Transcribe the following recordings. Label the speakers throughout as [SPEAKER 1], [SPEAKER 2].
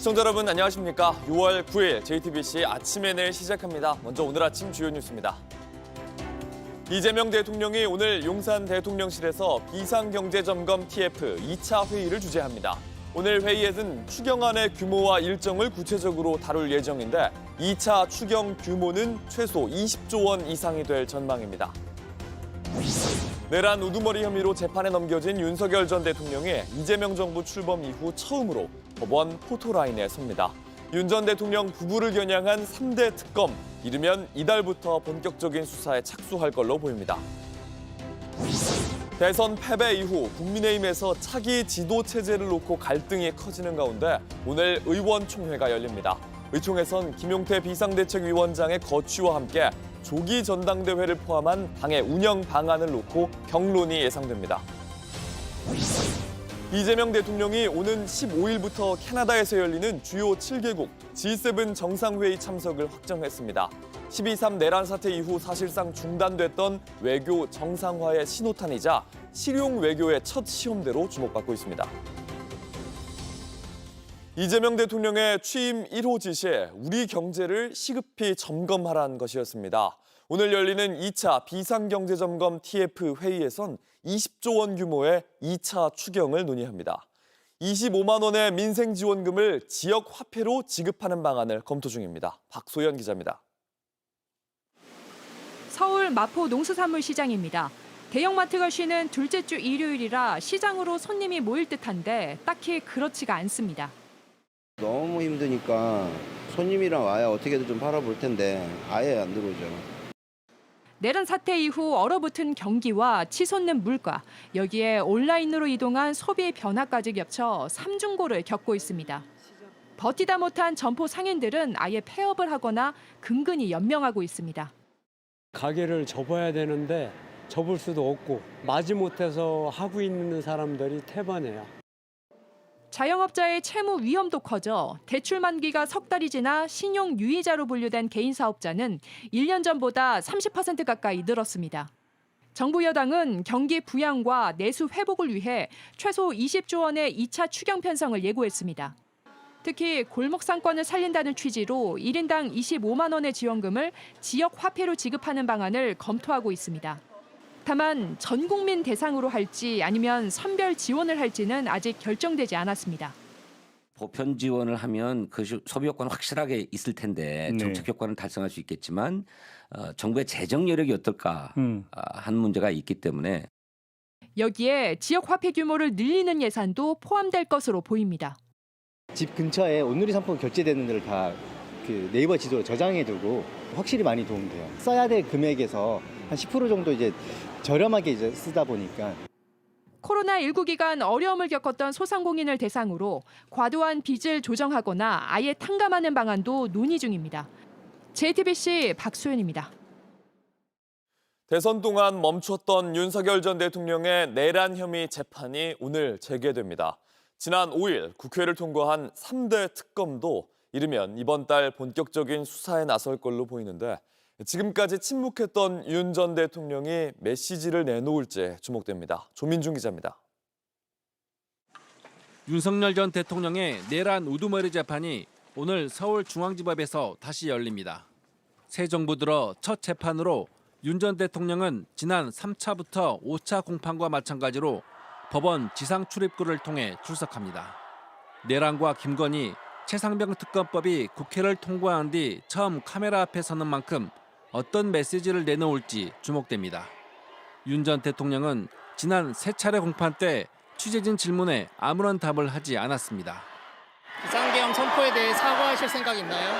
[SPEAKER 1] 시청자 여러분 안녕하십니까? 6월 9일 JTBC 아침의 늘 시작합니다. 먼저 오늘 아침 주요 뉴스입니다. 이재명 대통령이 오늘 용산 대통령실에서 비상경제점검 TF 2차 회의를 주재합니다. 오늘 회의에는 추경안의 규모와 일정을 구체적으로 다룰 예정인데 2차 추경 규모는 최소 20조 원 이상이 될 전망입니다. 내란 우두머리 혐의로 재판에 넘겨진 윤석열 전 대통령이 이재명 정부 출범 이후 처음으로 법원 포토라인에 섭니다. 윤 전 대통령 부부를 겨냥한 3대 특검, 이르면 이달부터 본격적인 수사에 착수할 걸로 보입니다. 대선 패배 이후 국민의힘에서 차기 지도 체제를 놓고 갈등이 커지는 가운데 오늘 의원총회가 열립니다. 의총에선 김용태 비상대책위원장의 거취와 함께 조기 전당대회를 포함한 당의 운영 방안을 놓고 격론이 예상됩니다. 이재명 대통령이 오는 15일부터 캐나다에서 열리는 주요 7개국 G7 정상회의 참석을 확정했습니다. 12.3 내란 사태 이후 사실상 중단됐던 외교 정상화의 신호탄이자 실용 외교의 첫 시험대로 주목받고 있습니다. 이재명 대통령의 취임 1호 지시에 우리 경제를 시급히 점검하라는 것이었습니다. 오늘 열리는 2차 비상경제점검 TF 회의에선 20조 원 규모의 2차 추경을 논의합니다. 25만 원의 민생지원금을 지역 화폐로 지급하는 방안을 검토 중입니다. 박소연 기자입니다.
[SPEAKER 2] 서울 마포 농수산물시장입니다. 대형마트가 쉬는 둘째 주 일요일이라 시장으로 손님이 모일 듯한데 딱히 그렇지가 않습니다.
[SPEAKER 3] 너무 힘드니까 손님이랑 와야 어떻게든 좀 팔아볼 텐데 아예 안 들어오죠.
[SPEAKER 2] 내란 사태 이후 얼어붙은 경기와 치솟는 물가, 여기에 온라인으로 이동한 소비 변화까지 겹쳐 삼중고를 겪고 있습니다. 버티다 못한 점포 상인들은 아예 폐업을 하거나 근근히 연명하고 있습니다.
[SPEAKER 4] 가게를 접어야 되는데 접을 수도 없고 마지못해서 하고 있는 사람들이 태반이에요.
[SPEAKER 2] 자영업자의 채무 위험도 커져 대출 만기가 석 달이 지나 신용 유의자로 분류된 개인 사업자는 1년 전보다 30% 가까이 늘었습니다. 정부 여당은 경기 부양과 내수 회복을 위해 최소 20조 원의 2차 추경 편성을 예고했습니다. 특히 골목 상권을 살린다는 취지로 1인당 25만 원의 지원금을 지역 화폐로 지급하는 방안을 검토하고 있습니다. 다만 전 국민 대상으로 할지 아니면 선별 지원을 할지는 아직 결정되지 않았습니다.
[SPEAKER 5] 보편 지원을 하면 그 소비 효과는 확실하게 있을 텐데 정책 효과는 달성할 수 있겠지만 정부의 재정 여력이 어떨까 하는 문제가 있기 때문에
[SPEAKER 2] 여기에 지역 화폐 규모를 늘리는 예산도 포함될 것으로 보입니다.
[SPEAKER 6] 집 근처에 온누리 상품 결제되는 데를 다 그 네이버 지도로 저장해두고 확실히 많이 도움돼요. 써야 될 금액에서 한 10% 정도 이제 저렴하게 이제 쓰다 보니까.
[SPEAKER 2] 코로나19 기간 어려움을 겪었던 소상공인을 대상으로 과도한 빚을 조정하거나 아예 탕감하는 방안도 논의 중입니다. JTBC 박소연입니다.
[SPEAKER 1] 대선 동안 멈췄던 윤석열 전 대통령의 내란 혐의 재판이 오늘 재개됩니다. 지난 5일 국회를 통과한 3대 특검도 이르면 이번 달 본격적인 수사에 나설 걸로 보이는데 지금까지 침묵했던 윤 전 대통령이 메시지를 내놓을지 주목됩니다. 조민중 기자입니다.
[SPEAKER 7] 윤석열 전 대통령의 내란 우두머리 재판이 오늘 서울중앙지법에서 다시 열립니다. 새 정부 들어 첫 재판으로 윤 전 대통령은 지난 3차부터 5차 공판과 마찬가지로 법원 지상 출입구를 통해 출석합니다. 내란과 김건희, 최상병 특검법이 국회를 통과한 뒤 처음 카메라 앞에 서는 만큼 어떤 메시지를 내놓을지 주목됩니다. 윤 전 대통령은 지난 3차례 공판 때 취재진 질문에 아무런 답을 하지 않았습니다.
[SPEAKER 8] 비상계엄 선포에 대해 사과하실 생각 있나요?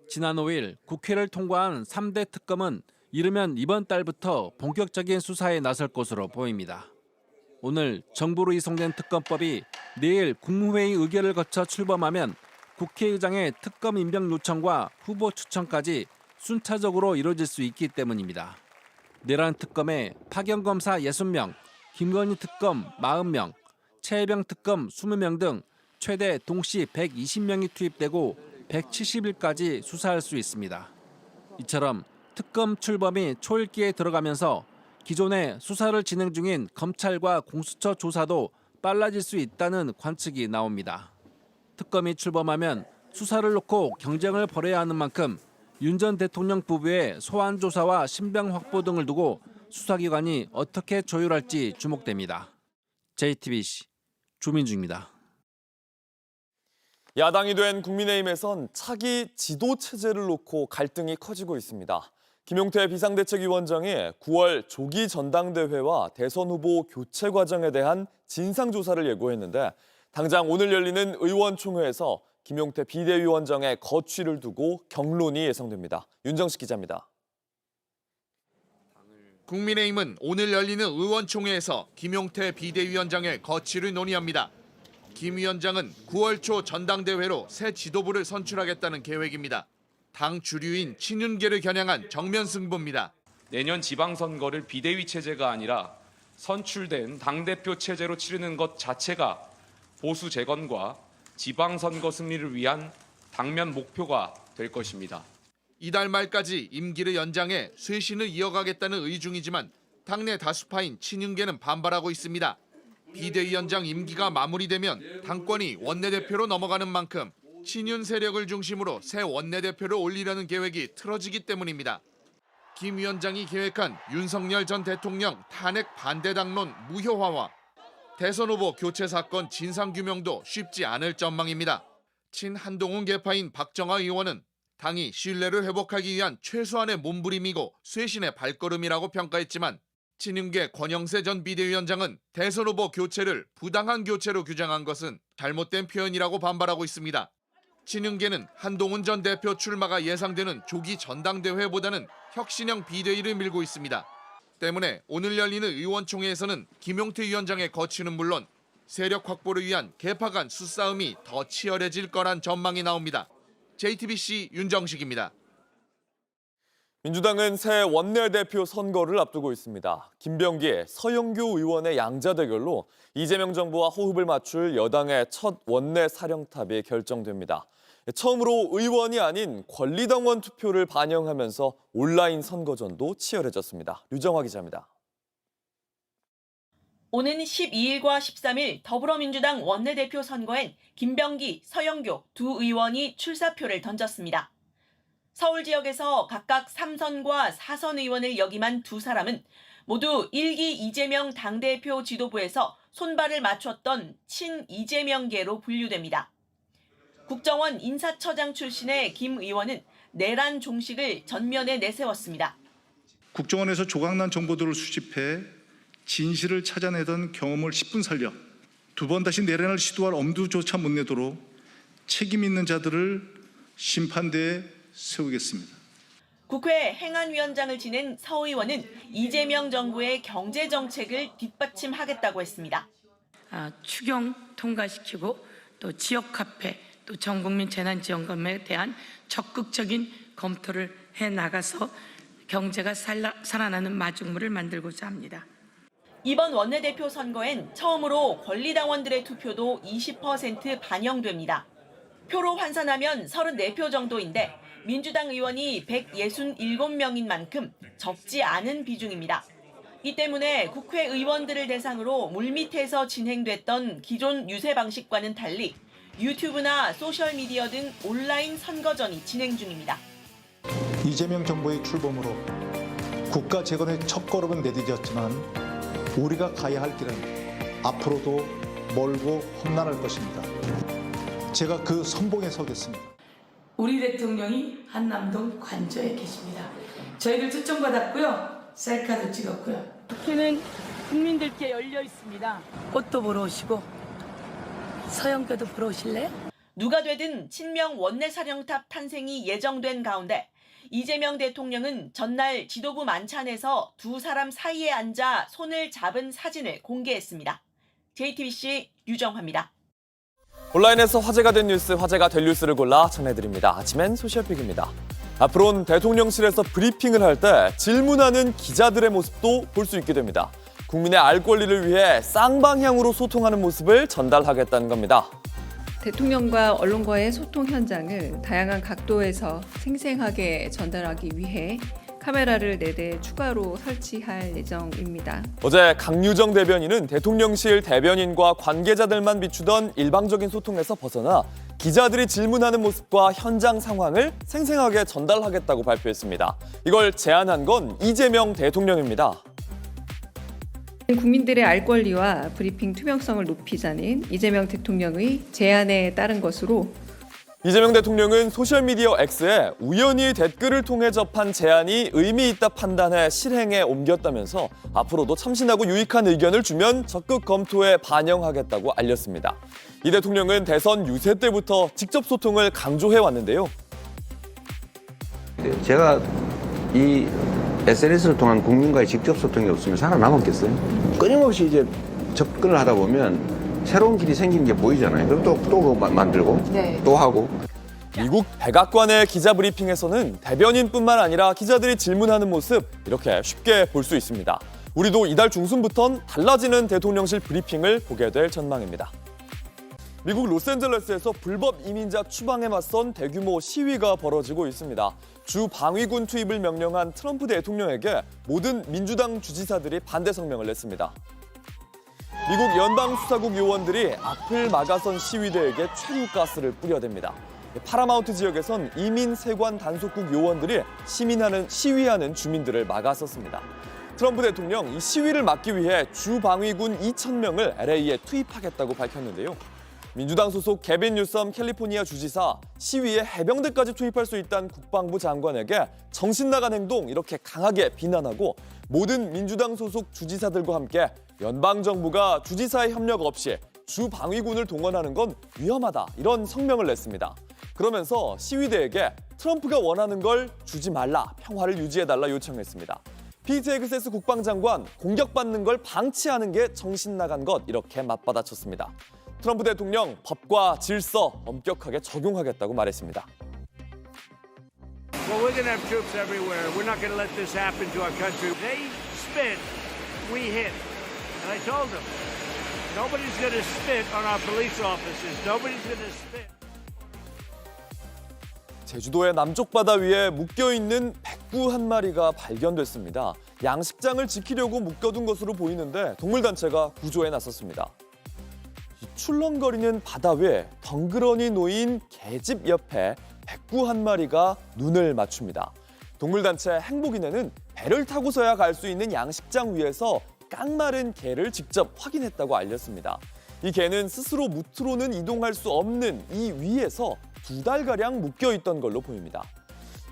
[SPEAKER 7] 지난 5일 국회를 통과한 3대 특검은 이르면 이번 달부터 본격적인 수사에 나설 것으로 보입니다. 오늘 정부로 이송된 특검법이 내일 국무회의 의결을 거쳐 출범하면 국회의장의 특검 임명 요청과 후보 추천까지 순차적으로 이뤄질 수 있기 때문입니다. 내란 특검에 파견검사 60명, 김건희 특검 40명, 최혜병 특검 20명 등 최대 동시 120명이 투입되고 170일까지 수사할 수 있습니다. 이처럼 특검 출범이 초읽기에 들어가면서 기존에 수사를 진행 중인 검찰과 공수처 조사도 빨라질 수 있다는 관측이 나옵니다. 특검이 출범하면 수사를 놓고 경쟁을 벌여야 하는 만큼 윤 전 대통령 부부의 소환 조사와 신병 확보 등을 두고 수사기관이 어떻게 조율할지 주목됩니다. JTBC 조민주입니다.
[SPEAKER 1] 야당이 된 국민의힘에선 차기 지도 체제를 놓고 갈등이 커지고 있습니다. 김용태 비상대책위원장이 9월 조기 전당대회와 대선 후보 교체 과정에 대한 진상조사를 예고했는데 당장 오늘 열리는 의원총회에서 김용태 비대위원장의 거취를 두고 격론이 예상됩니다. 윤정식 기자입니다.
[SPEAKER 9] 국민의힘은 오늘 열리는 의원총회에서 김용태 비대위원장의 거취를 논의합니다. 김 위원장은 9월 초 전당대회로 새 지도부를 선출하겠다는 계획입니다. 당 주류인 친윤계를 겨냥한 정면 승부입니다.
[SPEAKER 10] 내년 지방선거를 비대위 체제가 아니라 선출된 당대표 체제로 치르는 것 자체가 보수 재건과 지방선거 승리를 위한 당면 목표가 될 것입니다.
[SPEAKER 9] 이달 말까지 임기를 연장해 쇄신을 이어가겠다는 의중이지만 당내 다수파인 친윤계는 반발하고 있습니다. 비대위원장 임기가 마무리되면 당권이 원내대표로 넘어가는 만큼 친윤 세력을 중심으로 새 원내대표를 올리려는 계획이 틀어지기 때문입니다. 김 위원장이 계획한 윤석열 전 대통령 탄핵 반대 당론 무효화와 대선 후보 교체 사건 진상규명도 쉽지 않을 전망입니다. 친한동훈 계파인 박정아 의원은 당이 신뢰를 회복하기 위한 최소한의 몸부림이고 쇄신의 발걸음이라고 평가했지만 친윤계 권영세 전 비대위원장은 대선 후보 교체를 부당한 교체로 규정한 것은 잘못된 표현이라고 반발하고 있습니다. 친윤계는 한동훈 전 대표 출마가 예상되는 조기 전당대회보다는 혁신형 비대위를 밀고 있습니다. 때문에 오늘 열리는 의원총회에서는 김용태 위원장의 거취는 물론 세력 확보를 위한 계파 간 수싸움이 더 치열해질 거란 전망이 나옵니다. JTBC 윤정식입니다.
[SPEAKER 1] 민주당은 새 원내대표 선거를 앞두고 있습니다. 김병기, 서영교 의원의 양자 대결로 이재명 정부와 호흡을 맞출 여당의 첫 원내 사령탑이 결정됩니다. 처음으로 의원이 아닌 권리당원 투표를 반영하면서 온라인 선거전도 치열해졌습니다. 류정화 기자입니다.
[SPEAKER 11] 오는 12일과 13일 더불어민주당 원내대표 선거엔 김병기, 서영교 두 의원이 출사표를 던졌습니다. 서울 지역에서 각각 3선과 4선 의원을 역임한 두 사람은 모두 1기 이재명 당대표 지도부에서 손발을 맞췄던 친-이재명계로 분류됩니다. 국정원 인사처장 출신의 김 의원은 내란 종식을 전면에 내세웠습니다.
[SPEAKER 12] 국정원에서 조각난 정보들을 수집해 진실을 찾아내던 경험을 10분 살려 두 번 다시 내란을 시도할 엄두조차 못 내도록 책임 있는 자들을 심판대에 세우겠습니다.
[SPEAKER 11] 국회 행안위원장을 지낸 서 의원은 이재명 정부의 경제정책을 뒷받침하겠다고 했습니다.
[SPEAKER 13] 추경 통과시키고 또 지역 화폐 또 전국민 재난지원금에 대한 적극적인 검토를 해나가서 경제가 살아나는 마중물을 만들고자 합니다.
[SPEAKER 11] 이번 원내대표 선거엔 처음으로 권리당원들의 투표도 20% 반영됩니다. 표로 환산하면 34표 정도인데 민주당 의원이 167명인 만큼 적지 않은 비중입니다. 이 때문에 국회의원들을 대상으로 물밑에서 진행됐던 기존 유세 방식과는 달리 유튜브나 소셜미디어 등 온라인 선거전이 진행 중입니다.
[SPEAKER 14] 이재명 정부의 출범으로 국가 재건의 첫걸음은 내디뎠지만 우리가 가야 할 길은 앞으로도 멀고 험난할 것입니다. 제가 그 선봉에 서겠습니다.
[SPEAKER 13] 우리 대통령이 한남동 관저에 계십니다. 저희들 초청받았고요. 셀카도 찍었고요. 국회는 국민들께 열려 있습니다. 꽃도 보러 오시고 서영교도 보러 오실래요?
[SPEAKER 11] 누가 되든 친명 원내사령탑 탄생이 예정된 가운데 이재명 대통령은 전날 지도부 만찬에서 두 사람 사이에 앉아 손을 잡은 사진을 공개했습니다. JTBC 유정화입니다.
[SPEAKER 1] 온라인에서 화제가 된 뉴스, 화제가 될 뉴스를 골라 전해드립니다. 아침엔 소셜픽입니다. 앞으로는 대통령실에서 브리핑을 할 때 질문하는 기자들의 모습도 볼 수 있게 됩니다. 국민의 알 권리를 위해 쌍방향으로 소통하는 모습을 전달하겠다는 겁니다.
[SPEAKER 15] 대통령과 언론과의 소통 현장을 다양한 각도에서 생생하게 전달하기 위해 카메라를 4대 추가로 설치할 예정입니다.
[SPEAKER 1] 어제 강유정 대변인은 대통령실 대변인과 관계자들만 비추던 일방적인 소통에서 벗어나 기자들이 질문하는 모습과 현장 상황을 생생하게 전달하겠다고 발표했습니다. 이걸 제안한 건 이재명 대통령입니다.
[SPEAKER 15] 국민들의 알 권리와 브리핑 투명성을 높이자는 이재명 대통령의 제안에 따른 것으로
[SPEAKER 1] 이재명 대통령은 소셜미디어 X에 우연히 댓글을 통해 접한 제안이 의미 있다 판단해 실행에 옮겼다면서 앞으로도 참신하고 유익한 의견을 주면 적극 검토해 반영하겠다고 알렸습니다. 이 대통령은 대선 유세 때부터 직접 소통을 강조해 왔는데요.
[SPEAKER 3] 제가 이 SNS를 통한 국민과의 직접 소통이 없으면 살아남았겠어요? 끊임없이 이제 접근을 하다 보면 새로운 길이 생기는 게 보이잖아요. 그럼 또 만들고 또 하고.
[SPEAKER 1] 미국 백악관의 기자 브리핑에서는 대변인뿐만 아니라 기자들이 질문하는 모습 이렇게 쉽게 볼 수 있습니다. 우리도 이달 중순부턴 달라지는 대통령실 브리핑을 보게 될 전망입니다. 미국 로스앤젤레스에서 불법 이민자 추방에 맞선 대규모 시위가 벌어지고 있습니다. 주 방위군 투입을 명령한 트럼프 대통령에게 모든 민주당 주지사들이 반대 성명을 냈습니다. 미국 연방수사국 요원들이 앞을 막아선 시위대에게 최루가스를 뿌려댑니다. 파라마운트 지역에선 이민 세관 단속국 요원들이 시위하는 주민들을 막아섰습니다. 트럼프 대통령 이 시위를 막기 위해 주 방위군 2,000명을 LA에 투입하겠다고 밝혔는데요. 민주당 소속 게빈 뉴섬 캘리포니아 주지사 시위에 해병대까지 투입할 수 있다는 국방부 장관에게 정신 나간 행동 이렇게 강하게 비난하고 모든 민주당 소속 주지사들과 함께 연방정부가 주지사의 협력 없이 주 방위군을 동원하는 건 위험하다 이런 성명을 냈습니다. 그러면서 시위대에게 트럼프가 원하는 걸 주지 말라, 평화를 유지해달라 요청했습니다. 피트 헤그세스 국방장관 공격받는 걸 방치하는 게 정신 나간 것 이렇게 맞받아쳤습니다. 트럼프 대통령 법과 질서 엄격하게 적용하겠다고 말했습니다.
[SPEAKER 16] Well, we're going to have troops everywhere. We're not going to let this happen to our country. They spit, we hit. And I told them, nobody's going to spit on our police officers. Nobody's going to spit.
[SPEAKER 1] 제주도의 남쪽 바다 위에 묶여있는 백구 한 마리가 발견됐습니다. 양식장을 지키려고 묶어둔 것으로 보이는데 동물단체가 구조에 나섰습니다. 출렁거리는 바다 위에 덩그러니 놓인 계집 옆에 백구 한 마리가 눈을 맞춥니다. 동물단체 행복이네는 배를 타고서야 갈 수 있는 양식장 위에서 깡마른 개를 직접 확인했다고 알렸습니다. 이 개는 스스로 무트로는 이동할 수 없는 이 위에서 2달가량 묶여있던 걸로 보입니다.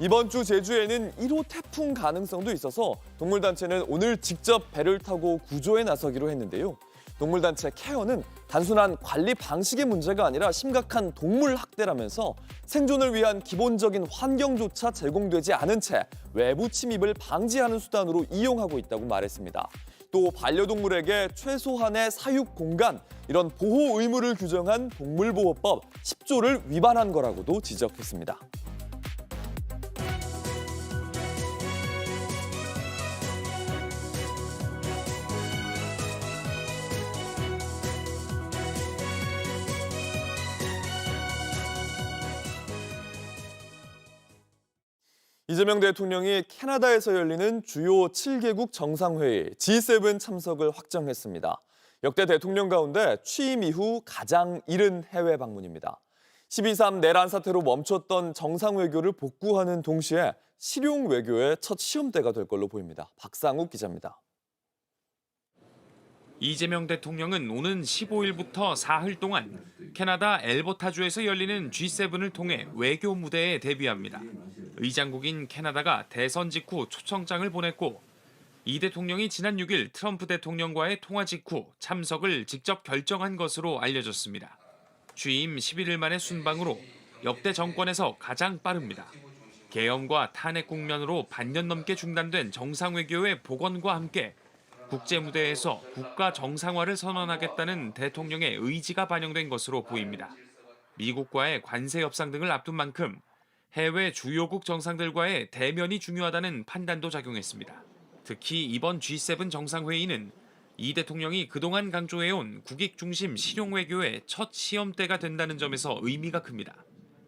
[SPEAKER 1] 이번 주 제주에는 1호 태풍 가능성도 있어서 동물단체는 오늘 직접 배를 타고 구조에 나서기로 했는데요. 동물단체 케어는 단순한 관리 방식의 문제가 아니라 심각한 동물 학대라면서 생존을 위한 기본적인 환경조차 제공되지 않은 채 외부 침입을 방지하는 수단으로 이용하고 있다고 말했습니다. 또 반려동물에게 최소한의 사육 공간, 이런 보호 의무를 규정한 동물보호법 10조를 위반한 거라고도 지적했습니다. 이재명 대통령이 캐나다에서 열리는 주요 7개국 정상회의 G7 참석을 확정했습니다. 역대 대통령 가운데 취임 이후 가장 이른 해외 방문입니다. 12.3 내란 사태로 멈췄던 정상외교를 복구하는 동시에 실용 외교의 첫 시험대가 될 걸로 보입니다. 박상욱 기자입니다.
[SPEAKER 10] 이재명 대통령은 오는 15일부터 사흘 동안 캐나다 엘버타주에서 열리는 G7을 통해 외교 무대에 데뷔합니다. 의장국인 캐나다가 대선 직후 초청장을 보냈고 이 대통령이 지난 6일 트럼프 대통령과의 통화 직후 참석을 직접 결정한 것으로 알려졌습니다. 취임 11일 만의 순방으로 역대 정권에서 가장 빠릅니다. 계엄과 탄핵 국면으로 반년 넘게 중단된 정상외교의 복원과 함께 국제 무대에서 국가 정상화를 선언하겠다는 대통령의 의지가 반영된 것으로 보입니다. 미국과의 관세 협상 등을 앞둔 만큼 해외 주요국 정상들과의 대면이 중요하다는 판단도 작용했습니다. 특히 이번 G7 정상회의는 이 대통령이 그동안 강조해온 국익 중심 실용 외교의 첫 시험대가 된다는 점에서 의미가 큽니다.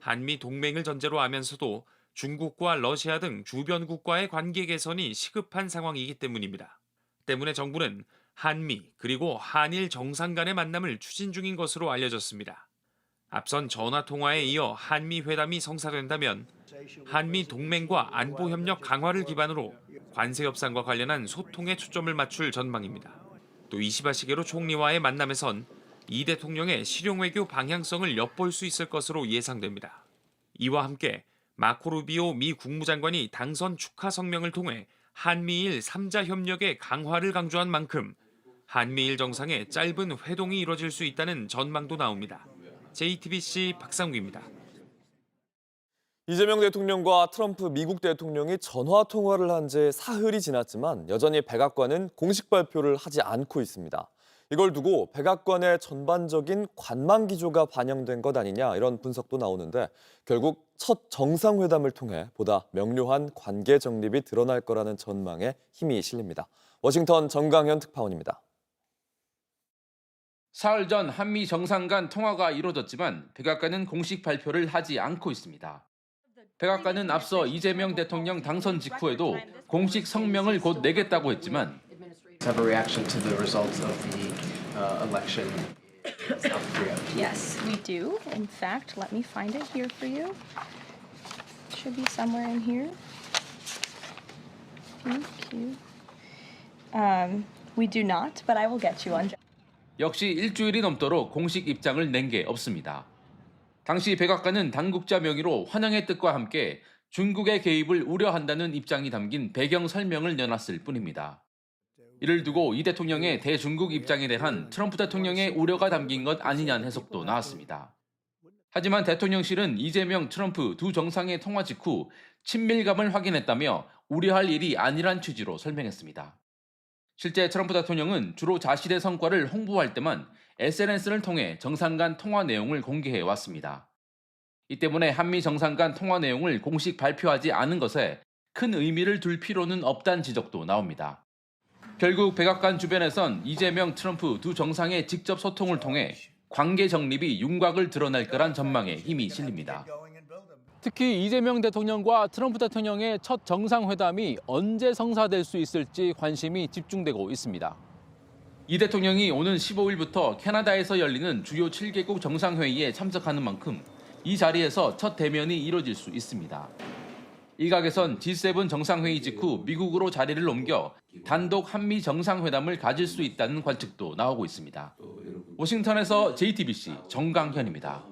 [SPEAKER 10] 한미 동맹을 전제로 하면서도 중국과 러시아 등 주변 국가의 관계 개선이 시급한 상황이기 때문입니다. 때문에 정부는 한미 그리고 한일 정상 간의 만남을 추진 중인 것으로 알려졌습니다. 앞선 전화통화에 이어 한미 회담이 성사된다면 한미 동맹과 안보협력 강화를 기반으로 관세 협상과 관련한 소통에 초점을 맞출 전망입니다. 또 이시바 시게로 총리와의 만남에선 이 대통령의 실용외교 방향성을 엿볼 수 있을 것으로 예상됩니다. 이와 함께 마코 루비오 미 국무장관이 당선 축하 성명을 통해 한미일 3자 협력의 강화를 강조한 만큼 한미일 정상의 짧은 회동이 이뤄질 수 있다는 전망도 나옵니다. JTBC 박상규입니다.
[SPEAKER 1] 이재명 대통령과 트럼프 미국 대통령이 전화 통화를 한 지 사흘이 지났지만 여전히 백악관은 공식 발표를 하지 않고 있습니다. 이걸 두고 백악관의 전반적인 관망 기조가 반영된 것 아니냐 이런 분석도 나오는데 결국 첫 정상회담을 통해 보다 명료한 관계 정립이 드러날 거라는 전망에 힘이 실립니다. 워싱턴 정강현 특파원입니다.
[SPEAKER 17] 사흘 전 한미 정상 간 통화가 이루어졌지만 백악관은 공식 발표를 하지 않고 있습니다. 백악관은 앞서 이재명 대통령 당선 직후에도 공식 성명을 곧 내겠다고 했지만
[SPEAKER 18] have a reaction to the results of the election in South Korea?
[SPEAKER 19] Yes, we do. In fact, let me find it here for you. Should be somewhere in here. Thank you. We do not, but I will get you one.
[SPEAKER 17] 역시 일주일이 넘도록 공식 입장을 낸 게 없습니다. 당시 백악관은 당국자 명의로 환영의 뜻과 함께 중국의 개입을 우려한다는 입장이 담긴 배경 설명을 내놨을 뿐입니다. 이를 두고 이 대통령의 대중국 입장에 대한 트럼프 대통령의 우려가 담긴 것 아니냐는 해석도 나왔습니다. 하지만 대통령실은 이재명, 트럼프 두 정상의 통화 직후 친밀감을 확인했다며 우려할 일이 아니란 취지로 설명했습니다. 실제 트럼프 대통령은 주로 자신의 성과를 홍보할 때만 SNS를 통해 정상 간 통화 내용을 공개해 왔습니다. 이 때문에 한미 정상 간 통화 내용을 공식 발표하지 않은 것에 큰 의미를 둘 필요는 없다는 지적도 나옵니다. 결국 백악관 주변에선 이재명, 트럼프 두 정상의 직접 소통을 통해 관계 정립이 윤곽을 드러낼 거란 전망에 힘이 실립니다.
[SPEAKER 7] 특히 이재명 대통령과 트럼프 대통령의 첫 정상회담이 언제 성사될 수 있을지 관심이 집중되고 있습니다.
[SPEAKER 17] 이 대통령이 오는 15일부터 캐나다에서 열리는 주요 7개국 정상회의에 참석하는 만큼 이 자리에서 첫 대면이 이뤄질 수 있습니다. 일각에선 G7 정상회의 직후 미국으로 자리를 옮겨 단독 한미 정상회담을 가질 수 있다는 관측도 나오고 있습니다. 워싱턴에서 JTBC 정강현입니다.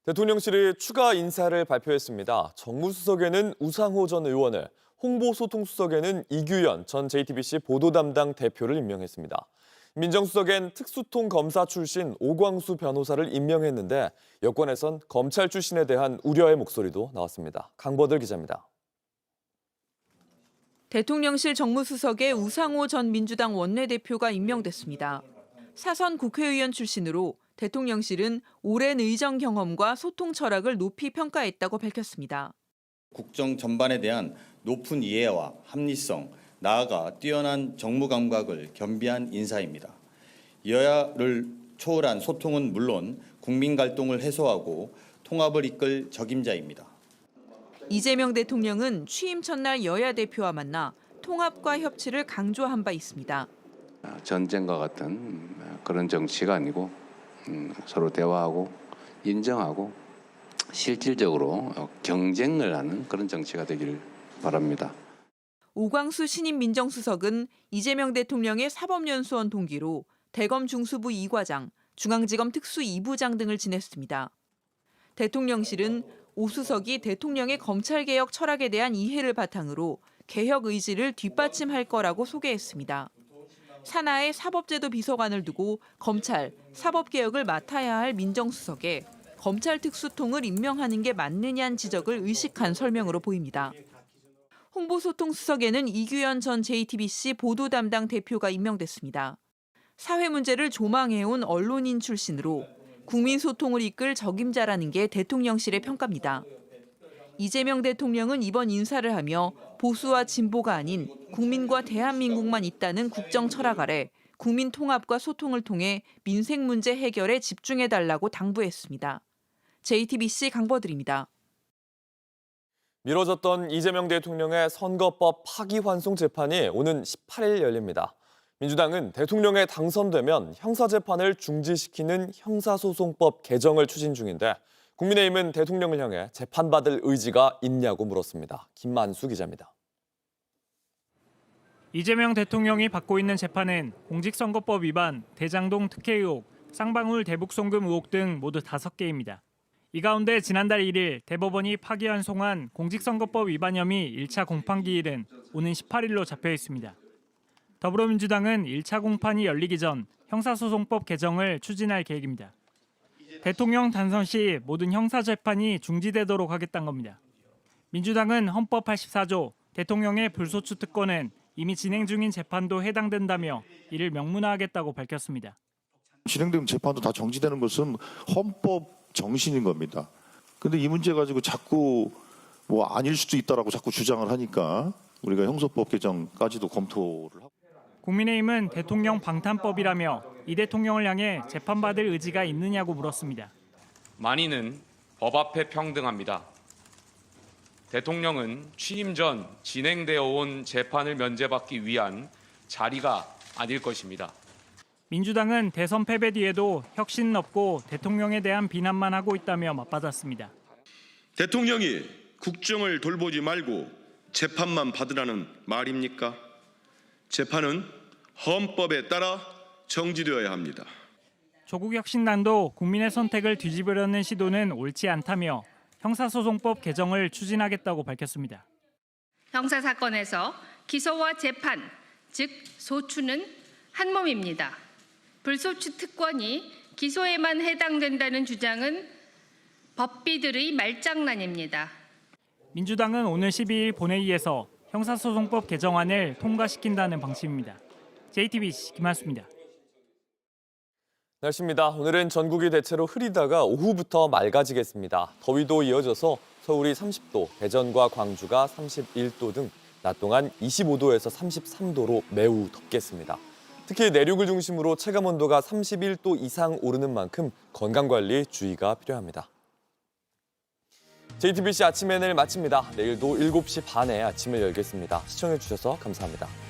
[SPEAKER 1] 대통령실이 추가 인사를 발표했습니다. 정무수석에는 우상호 전 의원을, 홍보소통수석에는 이규현 전 JTBC 보도담당 대표를 임명했습니다. 민정수석엔 특수통검사 출신 오광수 변호사를 임명했는데 여권에선 검찰 출신에 대한 우려의 목소리도 나왔습니다. 강버들 기자입니다.
[SPEAKER 2] 대통령실 정무수석에 우상호 전 민주당 원내대표가 임명됐습니다. 사선 국회의원 출신으로 대통령실은 오랜 의정 경험과 소통 철학을 높이 평가했다고 밝혔습니다.
[SPEAKER 20] 국정 전반에 대한 높은 이해와 합리성, 나아가 뛰어난 정무 감각을 겸비한 인사입니다. 여야를 초월한 소통은 물론 국민 갈등을 해소하고 통합을 이끌 적임자입니다.
[SPEAKER 2] 이재명 대통령은 취임 첫날 여야 대표와 만나 통합과 협치를 강조한 바 있습니다.
[SPEAKER 3] 전쟁과 같은 그런 정치가 아니고 서로 대화하고 인정하고 실질적으로 경쟁을 하는 그런 정치가 되기를 바랍니다.
[SPEAKER 2] 오광수 신임 민정수석은 이재명 대통령의 사법연수원 동기로 대검 중수부 2과장, 중앙지검 특수 2부장 등을 지냈습니다. 대통령실은 오 수석이 대통령의 검찰개혁 철학에 대한 이해를 바탕으로 개혁 의지를 뒷받침할 거라고 소개했습니다. 산하의 사법제도 비서관을 두고 검찰, 사법개혁을 맡아야 할 민정수석에 검찰 특수통을 임명하는 게 맞느냐는 지적을 의식한 설명으로 보입니다. 홍보소통수석에는 이규현 전 JTBC 보도담당 대표가 임명됐습니다. 사회 문제를 조망해온 언론인 출신으로 국민소통을 이끌 적임자라는 게 대통령실의 평가입니다. 이재명 대통령은 이번 인사를 하며 보수와 진보가 아닌 국민과 대한민국만 있다는 국정 철학 아래 국민 통합과 소통을 통해 민생 문제 해결에 집중해달라고 당부했습니다. JTBC 강버들입니다.
[SPEAKER 1] 미뤄졌던 이재명 대통령의 선거법 파기환송 재판이 오는 18일 열립니다. 민주당은 대통령에 당선되면 형사재판을 중지시키는 형사소송법 개정을 추진 중인데 국민의힘은 대통령을 향해 재판받을 의지가 있냐고 물었습니다. 김만수 기자입니다.
[SPEAKER 21] 이재명 대통령이 받고 있는 재판은 공직선거법 위반, 대장동 특혜 의혹, 쌍방울 대북 송금 의혹 등 모두 5개입니다. 이 가운데 지난달 1일 대법원이 파기환송한 공직선거법 위반 혐의 1차 공판기일은 오는 18일로 잡혀 있습니다. 더불어민주당은 1차 공판이 열리기 전 형사소송법 개정을 추진할 계획입니다. 대통령 당선 시 모든 형사재판이 중지되도록 하겠다는 겁니다. 민주당은 헌법 84조 대통령의 불소추 특권은 이미 진행 중인 재판도 해당된다며 이를 명문화하겠다고 밝혔습니다.
[SPEAKER 22] 진행된 재판도 다 정지되는 것은 헌법 정신인 겁니다. 그런데 이 문제 가지고 자꾸 뭐 아닐 수도 있다라고 자꾸 주장을 하니까 우리가 형사법 개정까지도 검토를 하고.
[SPEAKER 21] 국민의힘은 대통령 방탄법이라며 이 대통령을 향해 재판받을 의지가 있느냐고 물었습니다.
[SPEAKER 10] 만인은 법 앞에 평등합니다. 대통령은 취임 전 진행되어 온 재판을 면제받기 위한 자리가 아닐 것입니다.
[SPEAKER 21] 민주당은 대선 패배 뒤에도 혁신은 없고 대통령에 대한 비난만 하고 있다며 맞받았습니다.
[SPEAKER 23] 대통령이 국정을 돌보지 말고 재판만 받으라는 말입니까? 재판은 헌법에 따라 정지되어야 합니다.
[SPEAKER 21] 조국혁신당도 국민의 선택을 뒤집으려는 시도는 옳지 않다며 형사소송법 개정을 추진하겠다고 밝혔습니다.
[SPEAKER 24] 형사사건에서 기소와 재판, 즉 소추는 한 몸입니다. 불소추 특권이 기소에만 해당된다는 주장은 법비들의 말장난입니다.
[SPEAKER 21] 민주당은 오늘 12일 본회의에서 형사소송법 개정안을 통과시킨다는 방침입니다. JTBC 김한수입니다.
[SPEAKER 1] 날씨입니다. 오늘은 전국이 대체로 흐리다가 오후부터 맑아지겠습니다. 더위도 이어져서 서울이 30도, 대전과 광주가 31도 등 낮 동안 25도에서 33도로 매우 덥겠습니다. 특히 내륙을 중심으로 체감온도가 31도 이상 오르는 만큼 건강관리 주의가 필요합니다. JTBC 아침 N을 마칩니다. 내일도 7시 반에 아침을 열겠습니다. 시청해주셔서 감사합니다.